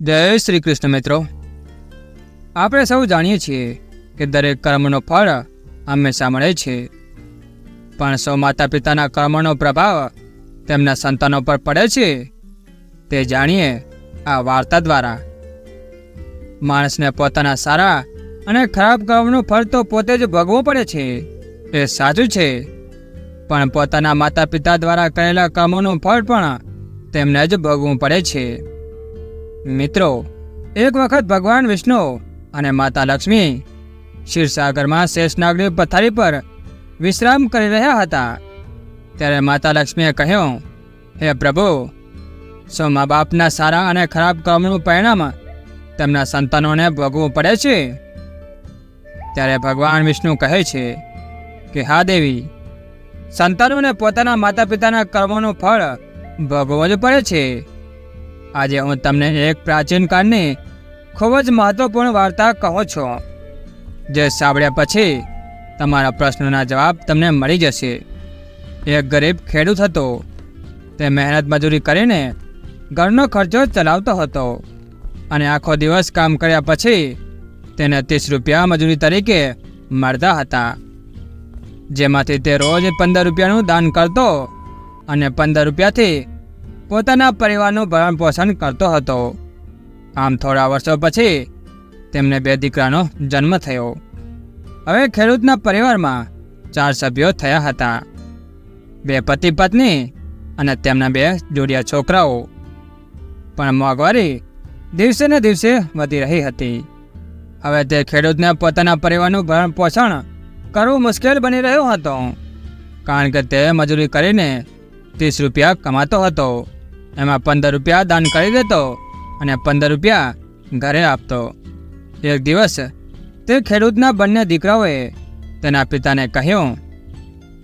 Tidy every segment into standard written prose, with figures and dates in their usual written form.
જય શ્રી કૃષ્ણ મિત્રો, આપણે સૌ જાણીએ છીએ કે દરેક કર્મનો ફળ હંમેશા મળે છે, પણ સૌ માતા પિતાના કર્મનો પ્રભાવ તેમના સંતાનો પર પડે છે તે જાણીએ આ વાર્તા દ્વારા. માણસને પોતાના સારા અને ખરાબ કર્મનું ફળ તો પોતે જ ભોગવવું પડે છે, એ સાચું છે, પણ પોતાના માતા પિતા દ્વારા કરેલા કર્મોનું ફળ પણ તેમને જ ભોગવવું પડે છે. મિત્રો, એક વખત ભગવાન વિષ્ણુ અને માતા લક્ષ્મી ક્ષીરસાગરમાં શેષનાગની પથારી પર વિશ્રામ કરી રહ્યા હતા. ત્યારે માતા લક્ષ્મીએ કહ્યું, હે પ્રભુ, શું મા બાપના સારા અને ખરાબ કર્મનું પરિણામ તેમના સંતાનોને ભોગવવું પડે છે? ત્યારે ભગવાન વિષ્ણુ કહે છે કે હા દેવી, સંતાનોને પોતાના માતા પિતાના કર્મોનું ફળ ભોગવવું જ પડે છે. આજે હું તમને એક પ્રાચીન કાળની ખૂબ જ મહત્વપૂર્ણ વાર્તા કહું છું, જે સાંભળ્યા પછી તમારા પ્રશ્નોના જવાબ તમને મળી જશે. એક ગરીબ ખેડૂત હતો. તે મહેનત મજૂરી કરીને ઘરનો ખર્ચો ચલાવતો હતો અને આખો દિવસ કામ કર્યા પછી તેને 30 રૂપિયા મજૂરી તરીકે મળતા હતા, જેમાંથી તે રોજ 15 રૂપિયાનું દાન કરતો અને 15 રૂપિયાથી પોતાના પરિવારનું ભરણ પોષણ કરતો હતો. આમ થોડા વર્ષો પછી તેમને 2 દીકરાનો જન્મ થયો. હવે ખેડૂતના પરિવારમાં 4 સભ્યો થયા હતા, 2 પતિ પત્ની અને તેમના 2 જોડિયા છોકરાઓ. પણ મોંઘવારી દિવસે ને દિવસે વધી રહી હતી. હવે તે ખેડૂતને પોતાના પરિવારનું ભરણ પોષણ કરવું મુશ્કેલ બની રહ્યું હતું, કારણ કે તે મજૂરી કરીને 30 રૂપિયા કમાતો હતો. એમાં 15 રૂપિયા દાન કરી દેતો અને 15 રૂપિયા ઘરે આપતો. એક દિવસ તે ખેડૂતના બંને દીકરાઓએ તેના પિતાને કહ્યું,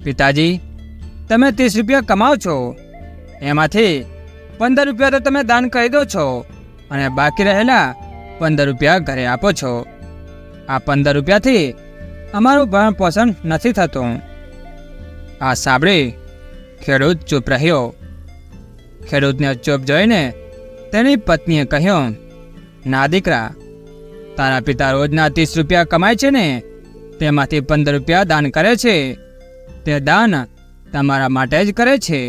પિતાજી, તમે 30 રૂપિયા કમાઓ છો, એમાંથી 15 રૂપિયા તો તમે દાન કરી દો છો અને બાકી રહેલા 15 રૂપિયા ઘરે આપો છો. આ 15 રૂપિયાથી અમારું ભરણ પોષણ નથી થતું. આ સાંભળી ખેડૂત ચૂપ રહ્યો. ખેડૂતને ચૂપ જોઈને તેની પત્નીએ કહ્યું, ના દીકરા, તારા પિતા રોજના 30 રૂપિયા કમાય છે ને, તેમાંથી 15 રૂપિયા દાન કરે છે. તે દાન તમારા માટે જ કરે છે,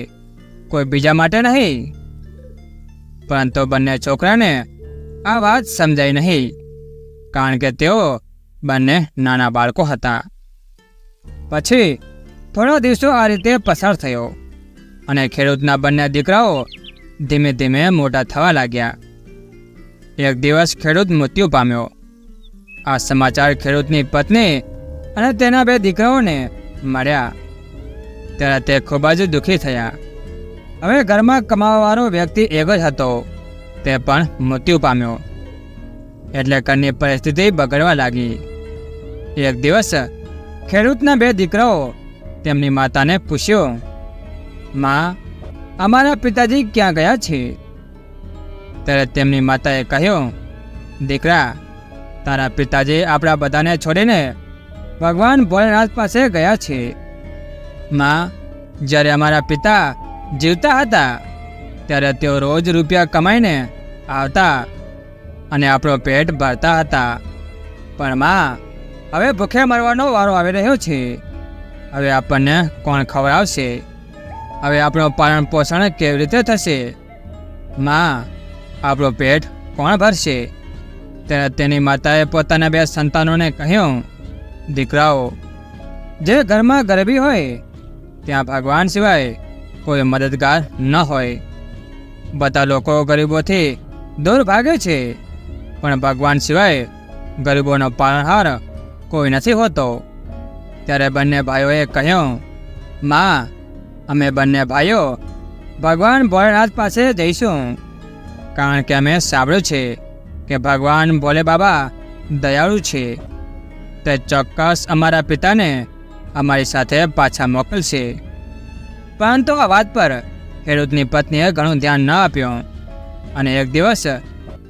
કોઈ બીજા માટે નહીં. પરંતુ બંને છોકરાને આ વાત સમજાઈ નહીં, કારણ કે તેઓ બંને નાના બાળકો હતા. પછી થોડા દિવસો આ રીતે પસાર થયો અને ખેડૂતના બંને દીકરાઓ ધીમે ધીમે મોટા થવા લાગ્યા. એક દિવસ ખેડૂત મૃત્યુ પામ્યો. આ સમાચાર ખેડૂતની પત્ની અને તેના 2 દીકરાઓને મળ્યા. ત્યારે તે ખૂબ જ દુઃખી થયા. હવે ઘરમાં કમાવાવાળો વ્યક્તિ એક જ હતો, તે પણ મૃત્યુ પામ્યો. એટલે ઘરની પરિસ્થિતિ બગડવા લાગી. એક દિવસ ખેડૂતના 2 દીકરાઓ તેમની માતાને પૂછ્યું, માં, અમારા પિતાજી ક્યાં ગયા છે? ત્યારે તેમની માતાએ કહ્યું, દીકરા, તારા પિતાજી આપણા બધાને છોડીને ભગવાન ભોલેનાથ પાસે ગયા છે. માં, જ્યારે અમારા પિતા જીવતા હતા ત્યારે તેઓ રોજ રૂપિયા કમાઈને આવતા અને આપણો પેટ ભરતા હતા. પણ માં, હવે ભૂખે મરવાનો વારો આવી રહ્યો છે. હવે આપણને કોણ ખવડાવશે? હવે આપણું પાલન પોષણ કેવી રીતે થશે? માં, આપણું પેટ કોણ ભરશે? ત્યારે તેની માતાએ પોતાના 2 સંતાનોને કહ્યું, દીકરાઓ, જે ઘરમાં ગરીબી હોય ત્યાં ભગવાન સિવાય કોઈ મદદગાર ન હોય. બધા લોકો ગરીબોથી દૂર ભાગે છે, પણ ભગવાન સિવાય ગરીબોનો પાલનહાર કોઈ નથી હોતો. ત્યારે બંને ભાઈઓએ કહ્યું, માં, અમે બંને ભાઈઓ ભગવાન ભોલેનાથ પાસે જઈશું, કારણ કે અમે સાંભળ્યું છે કે ભગવાન ભોલે બાબા દયાળુ છે. તે ચોક્કસ અમારા પિતાને અમારી સાથે પાછા મોકલશે. પરંતુ આ વાત પર ખેડૂતની પત્નીએ ઘણું ધ્યાન ન આપ્યું અને એક દિવસ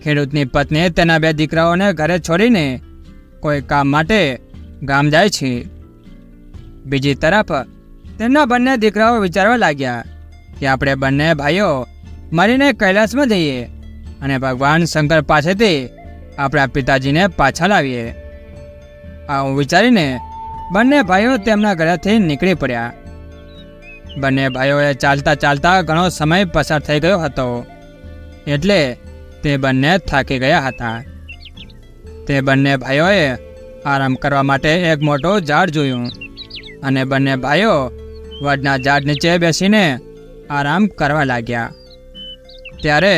ખેડૂતની પત્નીએ તેના 2 દીકરાઓને ઘરે છોડીને કોઈ કામ માટે ગામ જાય છે. બીજી તરફ તેમના બંને દીકરાઓ વિચારવા લાગ્યા કે આપણે બંને ભાઈઓ મળીને કૈલાસમાં જઈએ અને ભગવાન શંકર પાસેથી આપણા પિતાજીને પાછા લાવીએ. આવું વિચારીને બંને ભાઈઓ તેમના ઘરેથી નીકળી પડ્યા. બંને ભાઈઓએ ચાલતા ચાલતા ઘણો સમય પસાર થઈ ગયો હતો, એટલે તે બંને થાકી ગયા હતા. તે બંને ભાઈઓએ આરામ કરવા માટે એક મોટું ઝાડ જોયું અને બંને ભાઈઓ વડના ઝાડ નીચે બેસીને આરામ કરવા લાગ્યા. ત્યારે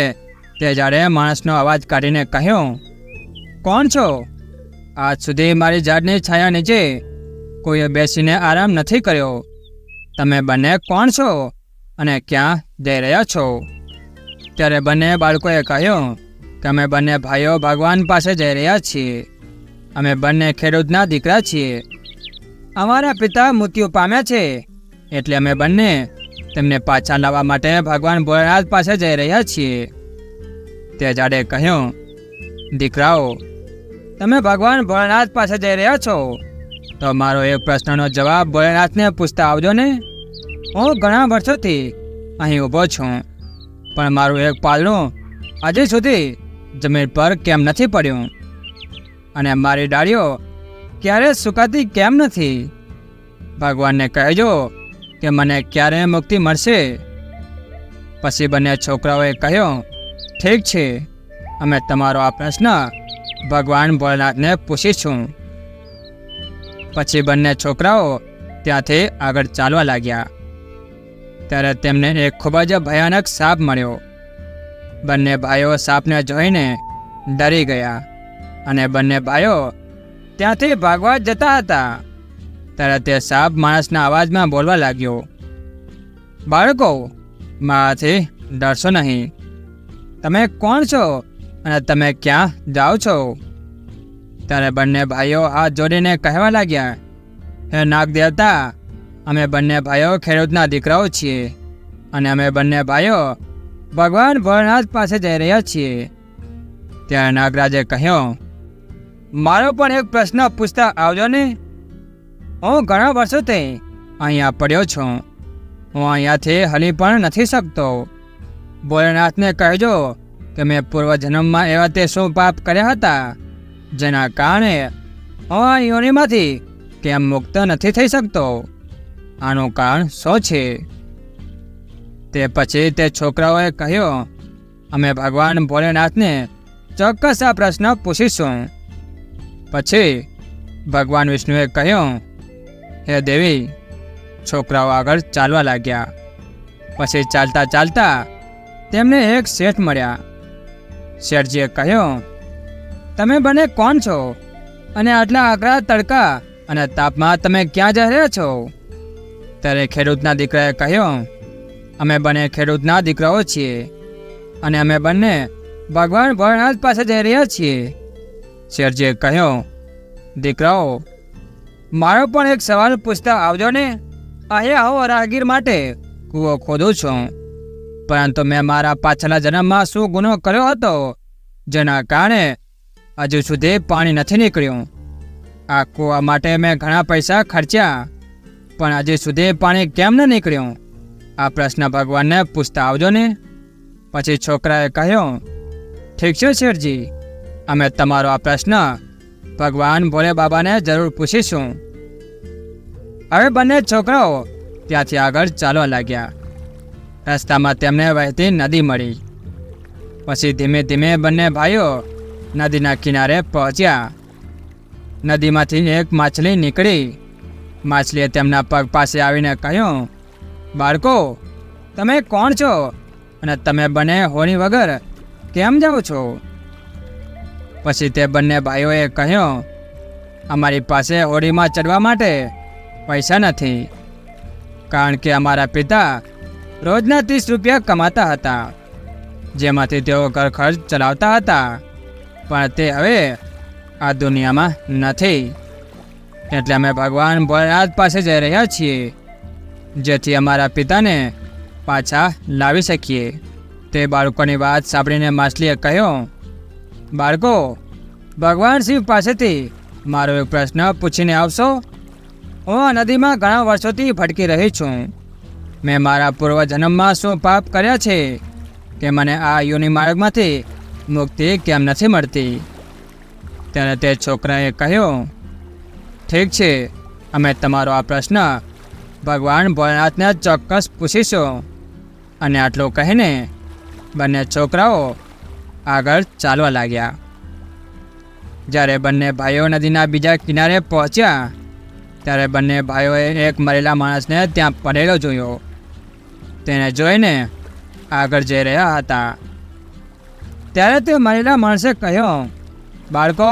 તે ઝાડે માણસનો અવાજ કાઢીને કહ્યું, કોણ છો? આજ સુધી મારી ઝાડની છાયા નીચે કોઈએ બેસીને આરામ નથી કર્યો. તમે બંને કોણ છો અને ક્યાં જઈ રહ્યા છો? ત્યારે બંને બાળકોએ કહ્યું કે અમે બંને ભાઈઓ ભગવાન પાસે જઈ રહ્યા છીએ. અમે બંને ખેડૂતના દીકરા છીએ. અમારા પિતા મૃત્યુ પામ્યા છે, એટલે અમે બંને તેમને પાછા લાવવા માટે ભગવાન ભોળાનાથ પાસે જઈ રહ્યા છીએ. તે ઝાડે કહ્યું, દીકરાઓ, તમે ભગવાન ભોળાનાથ પાસે જઈ રહ્યા છો તો મારો એક પ્રશ્નનો જવાબ ભોળાનાથને પૂછતા આવજો ને. હું ઘણા વર્ષોથી અહીં ઊભો છું, પણ મારું એક પાલનું હજી સુધી જમીન પર કેમ નથી પડ્યું અને મારી ડાળીઓ ક્યારે સુકાતી કેમ નથી? ભગવાનને કહેજો કે મને ક્યારે મુક્તિ મળશે. પછી બંને છોકરાઓએ કહ્યું, ઠીક છે, અમે તમારો આ પ્રશ્ન ભગવાન ભોળાનાથને પૂછીશું. પછી બંને છોકરાઓ ત્યાંથી આગળ ચાલવા લાગ્યા. ત્યારે તેમને એક ખૂબ જ ભયાનક સાપ મળ્યો. બંને ભાઈઓ સાપને જોઈને ડરી ગયા અને બંને ભાઈઓ ત્યાંથી ભાગવા જતા હતા. ત્યારે તે સાપ માણસના અવાજમાં બોલવા લાગ્યો, બાળકો, મારાથી ડરશો નહીં. તમે કોણ છો અને તમે ક્યાં જાઓ છો? ત્યારે બંને ભાઈઓ હાથ જોડીને કહેવા લાગ્યા, હે નાગ દેવતા, અમે બંને ભાઈઓ ખેડૂતના દીકરાઓ છીએ અને અમે બંને ભાઈઓ ભગવાન ભોળાનાથ પાસે જઈ રહ્યા છીએ. ત્યારે નાગરાજે કહ્યું, મારો પણ એક પ્રશ્ન પૂછતા આવજો ને. હું ઘણા વર્ષોથી અહીંયા પડ્યો છું. હું અહીંયાથી હલી પણ નથી શકતો. ભોળાનાથને કહેજો કે મેં પૂર્વજન્મમાં એવા તે શું પાપ કર્યા હતા જેના કારણે હું આ યોનિમાંથી કેમ મુક્ત નથી થઈ શકતો? આનું કારણ શું છે? તે પછી તે છોકરાઓએ કહ્યું, અમે ભગવાન ભોલેનાથને ચોક્કસ આ પ્રશ્ન પૂછીશું. પછી ભગવાન વિષ્ણુએ કહ્યું, હે દેવી. છોકરાઓ આગળ ચાલવા લાગ્યા. પછી ચાલતા ચાલતા તેમને એક શેઠ મળ્યા. શેઠજીએ કહ્યું, તમે બંને કોણ છો અને આટલા આકરા તડકા અને તાપમાં તમે ક્યાં જઈ રહ્યા છો? ત્યારે ખેડૂતના દીકરાએ કહ્યું, અમે બંને ખેડૂતના દીકરાઓ છીએ અને અમે બંને ભગવાન ભોળાનાથ પાસે જઈ રહ્યા છીએ. શેઠજીએ કહ્યું, દીકરાઓ, મારો પણ એક સવાલ પૂછતા આવજો ને. અહીંયા હું રાહગીર માટે કૂવો ખોદું છું, પરંતુ મેં મારા પાછલા જન્મમાં શું ગુનો કર્યો હતો જેના કારણે હજુ સુધી પાણી નથી નીકળ્યું? આ કૂવા માટે મેં ઘણા પૈસા ખર્ચ્યા, પણ હજી સુધી પાણી કેમ ન નીકળ્યું? આ પ્રશ્ન ભગવાનને પૂછતા આવજો ને. પછી છોકરાએ કહ્યું, ઠીક છે શેઠજી, અમે તમારો આ પ્રશ્ન ભગવાન ભોલે બાબાને જરૂર પૂછીશું. હવે બંને છોકરાઓ ત્યાંથી આગળ ચાલવા લાગ્યા. રસ્તામાં તેમને વહેતી નદી મળી. પછી ધીમે ધીમે બંને ભાઈઓ નદીના કિનારે પહોંચ્યા. નદીમાંથી એક માછલી નીકળી. માછલીએ તેમના પગ પાસે આવીને કહ્યું, બાળકો, તમે કોણ છો અને તમે બંને હોળી વગર કેમ જાઓ છો? પછી તે બંને ભાઈઓએ કહ્યું, અમારી પાસે હોડીમાં ચડવા માટે પૈસા નથી, કારણ કે અમારા પિતા રોજના 30 રૂપિયા કમાતા હતા, જેમાંથી તેઓ ઘર ખર્ચ ચલાવતા હતા, પણ તે હવે આ દુનિયામાં નથી. એટલે અમે ભગવાન ભોળાનાથ પાસે જઈ રહ્યા છીએ, જેથી અમારા પિતાને પાછા લાવી શકીએ. તે બાળકોની વાત સાંભળીને માછલીએ કહ્યું, બાળકો, ભગવાન શિવ પાસેથી મારો એક પ્રશ્ન પૂછીને આવશો? હું આ નદીમાં ઘણા વર્ષોથી ભટકી રહી છું. મેં મારા પૂર્વજન્મમાં શું પાપ કર્યા છે કે મને આ યોનિ માર્ગમાંથી મુક્તિ કેમ નથી મળતી? ત્યારે તે છોકરાએ કહ્યું, ઠીક છે, અમે તમારો આ પ્રશ્ન ભગવાન ભોળાનાથને ચોક્કસ પૂછીશું. અને આટલું કહીને બંને છોકરાઓ આગળ ચાલવા લાગ્યા. જ્યારે બંને ભાઈઓ નદીના બીજા કિનારે પહોંચ્યા ત્યારે બંને ભાઈઓએ એક મરેલા માણસને ત્યાં પડેલો જોયો. તેને જોઈને આગળ જઈ રહ્યા હતા. ત્યારે તે મરેલા માણસે કહ્યું, બાળકો,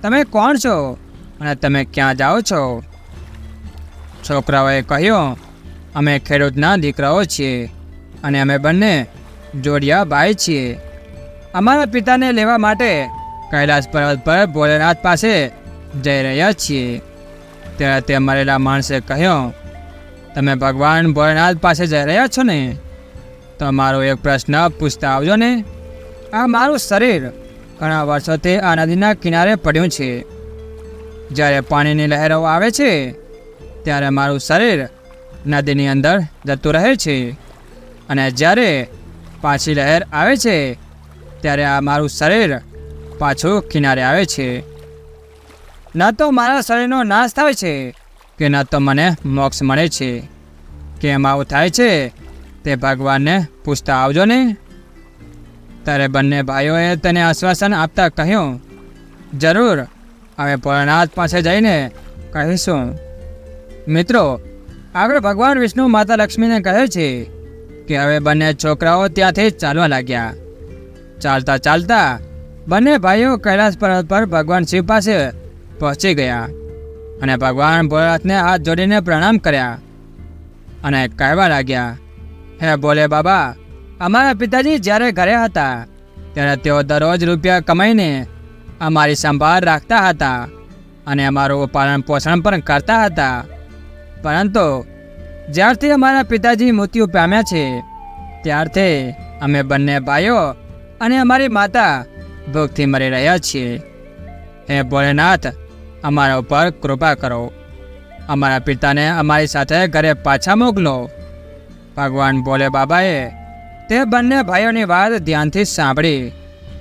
તમે કોણ છો અને તમે ક્યાં જાઓ છો? છોકરાઓએ કહ્યું, અમે ખેડૂતના દીકરાઓ છીએ અને અમે બંને જોડિયા ભાઈ છીએ. અમારા પિતાને લેવા માટે કૈલાસ પર્વત પર ભોલેનાથ પાસે જઈ રહ્યા છીએ. ત્યારે તે મરેલા માણસે કહ્યું, તમે ભગવાન ભોલેનાથ પાસે જઈ રહ્યા છો ને? તો મારો એક પ્રશ્ન પૂછતા આવજો ને. આ મારું શરીર ઘણા વર્ષોથી આ નદીના કિનારે પડ્યું છે. જ્યારે પાણીની લહેરો આવે છે ત્યારે મારું શરીર નદીની અંદર જતું રહે છે અને જ્યારે પાછી લહેર આવે છે ત્યારે આ મારું શરીર પાછું કિનારે આવે છે. ન તો મારા શરીરનો નાશ થાય છે કે ન તો મને મોક્ષ મળે છે. કેમ આવું થાય છે તે ભગવાનને પૂછતા આવજો ને. ત્યારે બંને ભાઈઓએ તેને આશ્વાસન આપતા કહ્યું, જરૂર, હવે ભોળાનાથ પાસે જઈને કહીશું. મિત્રો, આગળ ભગવાન વિષ્ણુ માતા લક્ષ્મીને કહે છે કે હવે બંને છોકરાઓ ત્યાંથી ચાલવા લાગ્યા. ચાલતા ચાલતા બંને ભાઈઓ કૈલાસ પર્વત પર ભગવાન શિવ પાસે પહોંચી ગયા અને ભગવાન ભોળાનાથને હાથ જોડીને પ્રણામ કર્યા અને કહેવા લાગ્યા, હે ભોલે બાબા, અમારા પિતાજી જ્યારે ઘરે હતા ત્યારે તેઓ દરરોજ રૂપિયા કમાઈને અમારી સંભાળ રાખતા હતા અને અમારું પાલન પોષણ પણ કરતા હતા. પરંતુ જ્યારથી અમારા પિતાજી મૃત્યુ પામ્યા છે ત્યારથી અમે બંને ભાઈઓ અને અમારી માતા ભૂખથી મરી રહ્યા છીએ. હે ભોલેનાથ, અમારા ઉપર કૃપા કરો. અમારા પિતાને અમારી સાથે ઘરે પાછા મોકલો. ભગવાન ભોલે બાબાએ તે બંને ભાઈઓની વાત ધ્યાનથી સાંભળી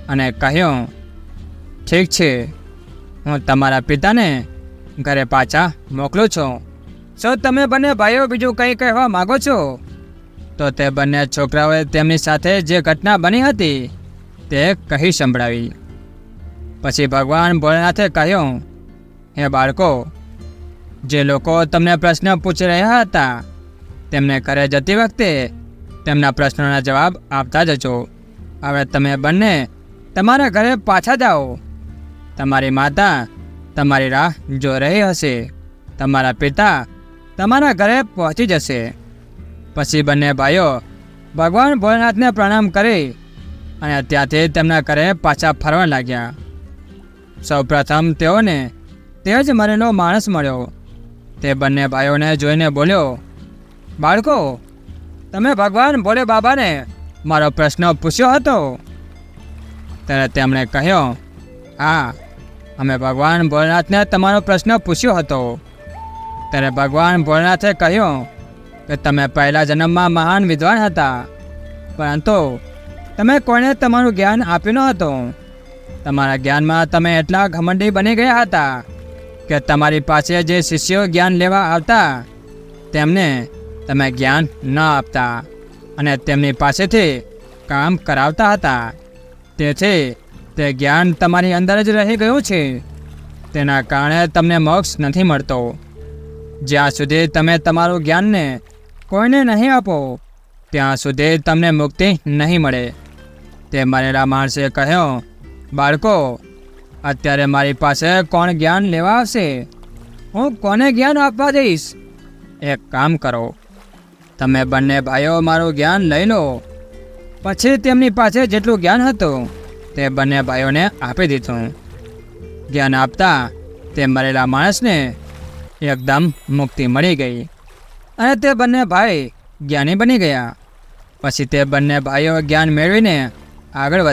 અને કહ્યું, ઠીક છે, હું તમારા પિતાને ઘરે પાછા મોકલું છું. શું તમે બંને ભાઈઓ બીજું કંઈ કહેવા માગો છો? તો તે બંને છોકરાઓએ તેમની સાથે જે ઘટના બની હતી તે કહી સંભળાવી. પછી ભગવાન ભોલેનાથે કહ્યું, હે બાળકો, જે લોકો તમને પ્રશ્ન પૂછી રહ્યા હતા તેમને ઘરે જતી વખતે તેમના પ્રશ્નોના જવાબ આપતા જજો. હવે તમે બંને તમારા ઘરે પાછા જાઓ. તમારી માતા તમારી રાહ જોઈ રહી હશે. તમારા પિતા તમારા ઘરે પહોંચી જશે. પછી બંને ભાઈઓ ભગવાન ભોલેનાથને પ્રણામ કરી અને ત્યાંથી તેમના ઘરે પાછા ફરવા લાગ્યા. સૌપ્રથમ તેઓને તે જ મરેલો માણસ મળ્યો. તે બંને ભાઈઓને જોઈને બોલ્યો, બાળકો, તમે ભગવાન ભોલે બાબાને મારો પ્રશ્ન પૂછ્યો હતો? ત્યારે તેમણે કહ્યું, હા, અમે ભગવાન ભોલેનાથને તમારો પ્રશ્ન પૂછ્યો હતો. ત્યારે ભગવાન ભોલેનાથે કહ્યું કે તમે પહેલા જન્મમાં મહાન વિદ્વાન હતા, પરંતુ તમે કોઈને તમારું જ્ઞાન આપ્યું ન હતું. તમારા જ્ઞાનમાં તમે એટલા ઘમંડી બની ગયા હતા કે તમારી પાસે જે શિષ્યો જ્ઞાન લેવા આવતા તેમને તમે જ્ઞાન ન આપતા અને તેમની પાસેથી કામ કરાવતા હતા. તેથી તે જ્ઞાન તમારી અંદર જ રહી ગયું છે. તેના કારણે તમને મોક્ષ નથી મળતો. જ્યાં સુધી તમે તમારું જ્ઞાનને કોઈને નહીં આપો ત્યાં સુધી તમને મુક્તિ નહીં મળે. તે મરેલા માણસે કહ્યું, બાળકો, અત્યારે મારી પાસે કોણ જ્ઞાન લેવા આવશે? હું કોને જ્ઞાન આપવા દઈશ? એક કામ કરો, તમે બંને ભાઈઓ મારું જ્ઞાન લઈ લો. પછી તેમની પાસે જેટલું જ્ઞાન હતું તે બંને ભાઈઓને આપી દીધું. જ્ઞાન આપતા તે મરેલા માણસને એકદમ મુક્તિ મળી ગઈ અને તે બંને ભાઈ જ્ઞાની બની ગયા. પછી તે બંને ભાઈઓ જ્ઞાન મેળવીને આગળ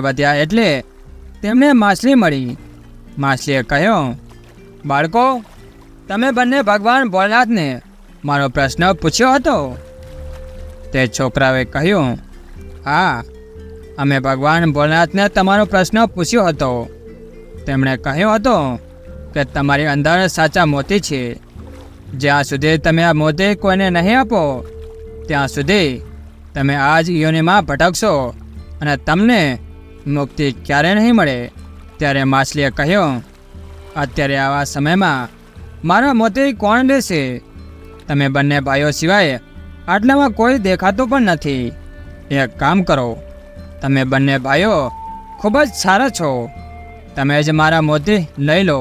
વધ્યા એટલે તેમને માછલી મળી. માછલીએ કહ્યું, બાળકો, તમે બંને ભગવાન ભોલેનાથને મારો પ્રશ્ન પૂછ્યો હતો? તે છોકરાએ કહ્યું, હા, અમે ભગવાન ભોળાનાથને તમારો પ્રશ્ન પૂછ્યો હતો. તેમણે કહ્યું હતું કે તમારી અંદર સાચા મોતી છે. જ્યાં સુધી તમે આ મોતી કોઈને નહીં આપો ત્યાં સુધી તમે આ જ યોનિમાં ભટકશો અને તમને મુક્તિ ક્યારે નહીં મળે. ત્યારે માછલીએ કહ્યું, અત્યારે આવા સમયમાં મારા મોતી કોણ લેશે? તમે બંને ભાઈઓ સિવાય આટલામાં કોઈ દેખાતું પણ નથી. એક કામ કરો, તમે બંને ભાઈઓ ખૂબ જ સારા છો, તમે જ મારા મોતી લઈ લો.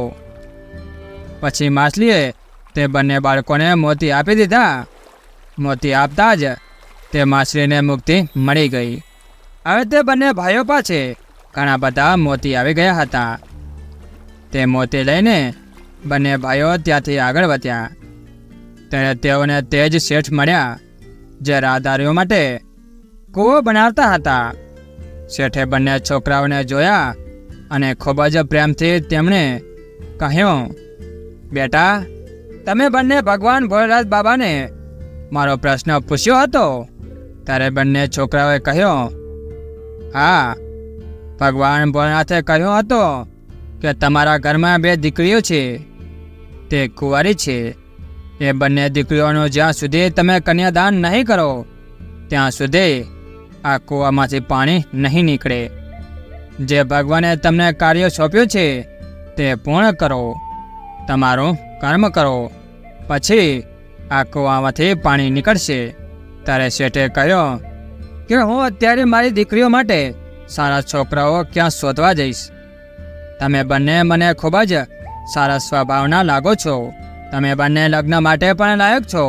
પછી માછલીએ તે બંને બાળકોને મોતી આપી દીધા. મોતી આપતા જ તે માછલીને મુક્તિ મળી ગઈ. હવે તે બંને ભાઈઓ પાસે ઘણા બધા મોતી આવી ગયા હતા. તે મોતી લઈને બંને ભાઈઓ ત્યાંથી આગળ વધ્યા. ત્યારે તેઓને તે જ શેઠ મળ્યા જે રાહદારીઓ માટે કૂવો બનાવતા હતા. શેઠે બંને છોકરાઓને જોયા અને ખૂબ જ પ્રેમથી તેમણે કહ્યું, બેટા, તમે બંને ભગવાન ભોળાનાથ બાબાને મારો પ્રશ્ન પૂછ્યો હતો? ત્યારે બંને છોકરાઓએ કહ્યું, હા, ભગવાન ભોળાનાથે કહ્યું હતું કે તમારા ઘરમાં 2 દીકરીઓ છે, તે કુંવારી છે. એ બંને દીકરીઓનું જ્યાં સુધી તમે કન્યાદાન નહીં કરો ત્યાં સુધી આ કૂવામાંથી પાણી નહીં નીકળે. જે ભગવાને તમને કાર્ય સોંપ્યું છે તે પૂર્ણ કરો, તમારું કર્મ કરો, પછી આ કૂવામાંથી પાણી નીકળશે. ત્યારે શેઠે કહ્યું કે હું અત્યારે મારી દીકરીઓ માટે સારા છોકરાઓ ક્યાં શોધવા જઈશ. તમે બંને મને ખૂબ જ સારા સ્વભાવના લાગો છો. તમે બંને લગ્ન માટે પણ લાયક છો.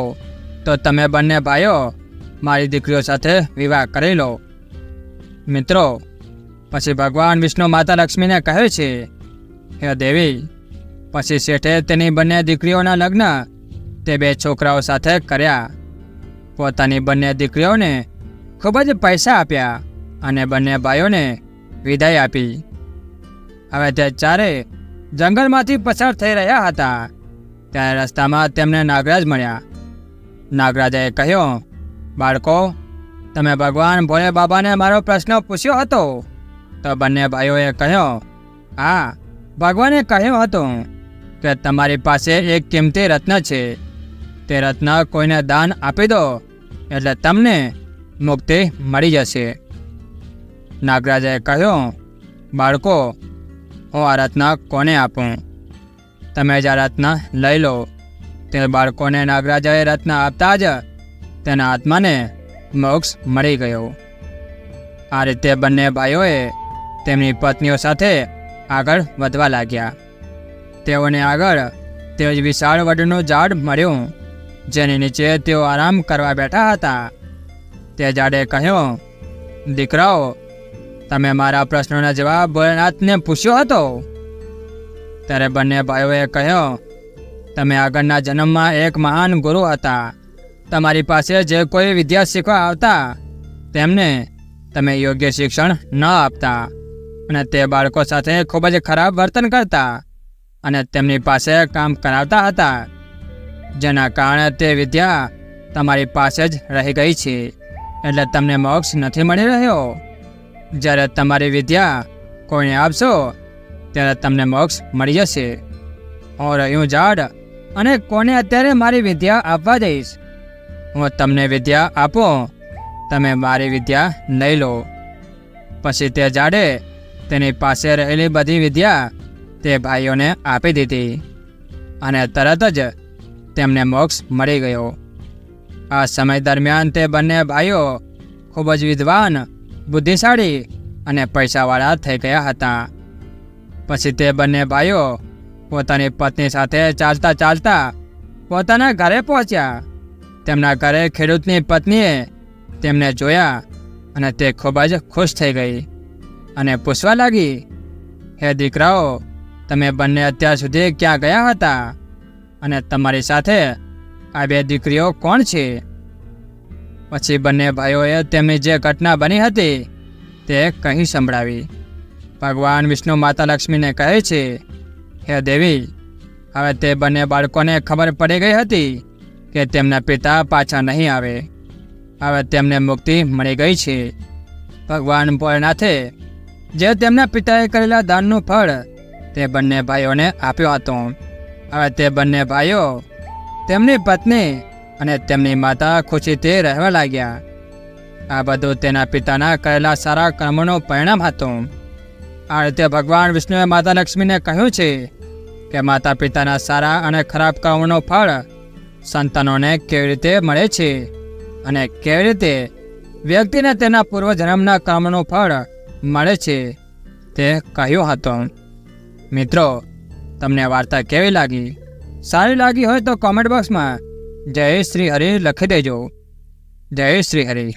તો તમે બંને ભાઈઓ મારી દીકરીઓ સાથે વિવાહ કરી લો. મિત્રો, પછી ભગવાન વિષ્ણુ માતા લક્ષ્મીને કહે છે, હે દેવી. પછી શેઠે તેની બંને દીકરીઓના લગ્ન તે 2 છોકરાઓ સાથે કર્યા. પોતાની બંને દીકરીઓને ખૂબ જ પૈસા આપ્યા અને બંને ભાઈઓને વિદાય આપી. હવે તે ચારે જંગલમાંથી પસાર થઈ રહ્યા હતા. ત્યારે રસ્તામાં તેમને નાગરાજ મળ્યા. નાગરાજાએ કહ્યું, બાળકો, તમે ભગવાન ભોળે બાબાને મારો પ્રશ્ન પૂછ્યો હતો? તો બંને ભાઈઓએ કહ્યું, હા, ભગવાને કહ્યું હતું કે તમારી પાસે એક કિંમતી રત્ન છે. તે રત્ન કોઈને દાન આપી દો એટલે તમને મુક્તિ મળી જશે. નાગરાજાએ કહ્યું, બાળકો, હું આ રત્ન કોને આપું? તમે જ આ રત્ન લઈ લો. તે બાળકોને નાગરાજાએ રત્ન આપતા જ તેના આત્માને મોક્ષ મળી ગયો. આ રીતે બંને ભાઈઓએ તેમની પત્નીઓ સાથે આગળ વધવા લાગ્યા. તેઓને આગળ તે જ વિશાળ વડનું ઝાડ મળ્યું જેની નીચે તેઓ આરામ કરવા બેઠા હતા. તે ઝાડે કહ્યું, દીકરાઓ, તમે મારા પ્રશ્નોના જવાબ ભોળાનાથને પૂછ્યો હતો? ત્યારે બંને ભાઈઓએ કહ્યું, તમે આગળના જન્મમાં એક મહાન ગુરુ હતા. તમારી પાસે જે કોઈ વિદ્યા શીખવા આવતા તેમને તમે યોગ્ય શિક્ષણ ન આપતા અને તે બાળકો સાથે ખૂબ જ ખરાબ વર્તન કરતા અને તેમની પાસે કામ કરાવતા હતા, જેના કારણે તે વિદ્યા તમારી પાસે જ રહી ગઈ છે. એટલે તમને મોક્ષ નથી મળી રહ્યો. જ્યારે તમારી વિદ્યા કોઈને આપશો ત્યારે તમને મોક્ષ મળી જશે. હું રહ્યું ઝાડ અને કોને અત્યારે મારી વિદ્યા આપવા દઈશ? હું તમને વિદ્યા આપું, તમે મારી વિદ્યા લઈ લો. પછી તે ઝાડે તેની પાસે રહેલી બધી વિદ્યા તે ભાઈઓને આપી દીધી અને તરત જ તેમને મોક્ષ મળી ગયો. આ સમય દરમિયાન તે બંને ભાઈઓ ખૂબ જ વિદ્વાન, બુદ્ધિશાળી અને પૈસાવાળા થઈ ગયા હતા. પછી તે બંને ભાઈઓ પોતાની પત્ની સાથે ચાલતા ચાલતા પોતાના ઘરે પહોંચ્યા. તેમના ઘરે ખેડૂતની પત્નીએ તેમને જોયા અને તે ખૂબ જ ખુશ થઈ ગઈ અને પૂછવા લાગી, હે દીકરાઓ, તમે બંને અત્યાર સુધી ક્યાં ગયા હતા અને તમારી સાથે આ 2 દીકરીઓ કોણ છે? પછી બંને ભાઈઓએ તેમની જે ઘટના બની હતી તે કહી સંભળાવી. ભગવાન વિષ્ણુ માતા લક્ષ્મીને કહે છે, હે દેવી, હવે તે બંને બાળકોને ખબર પડી ગઈ હતી કે તેમના પિતા પાછા નહીં આવે. હવે તેમને મુક્તિ મળી ગઈ છે. ભગવાન ભોળેનાથે જે તેમના પિતાએ કરેલા દાનનું ફળ તે બંને ભાઈઓને આપ્યો હતો. હવે તે બંને ભાઈઓ, તેમની પત્ની અને તેમની માતા ખુશીથી રહેવા લાગ્યા. આ બધું તેના પિતાના કરેલા સારા કર્મોનું પરિણામ હતું. આ રીતે ભગવાન વિષ્ણુએ માતા લક્ષ્મીને કહ્યું છે કે માતા પિતાના સારા અને ખરાબ કર્મોનું ફળ સંતાનોને કેવી રીતે મળે છે અને કેવી રીતે વ્યક્તિને તેના પૂર્વજન્મના કર્મનું ફળ મળે છે તે કહ્યું હતું. મિત્રો, તમને વાર્તા કેવી લાગી? સારી લાગી હોય તો કોમેન્ટ બોક્સમાં જય શ્રી હરિ લખી દેજો. જય શ્રી હરિ.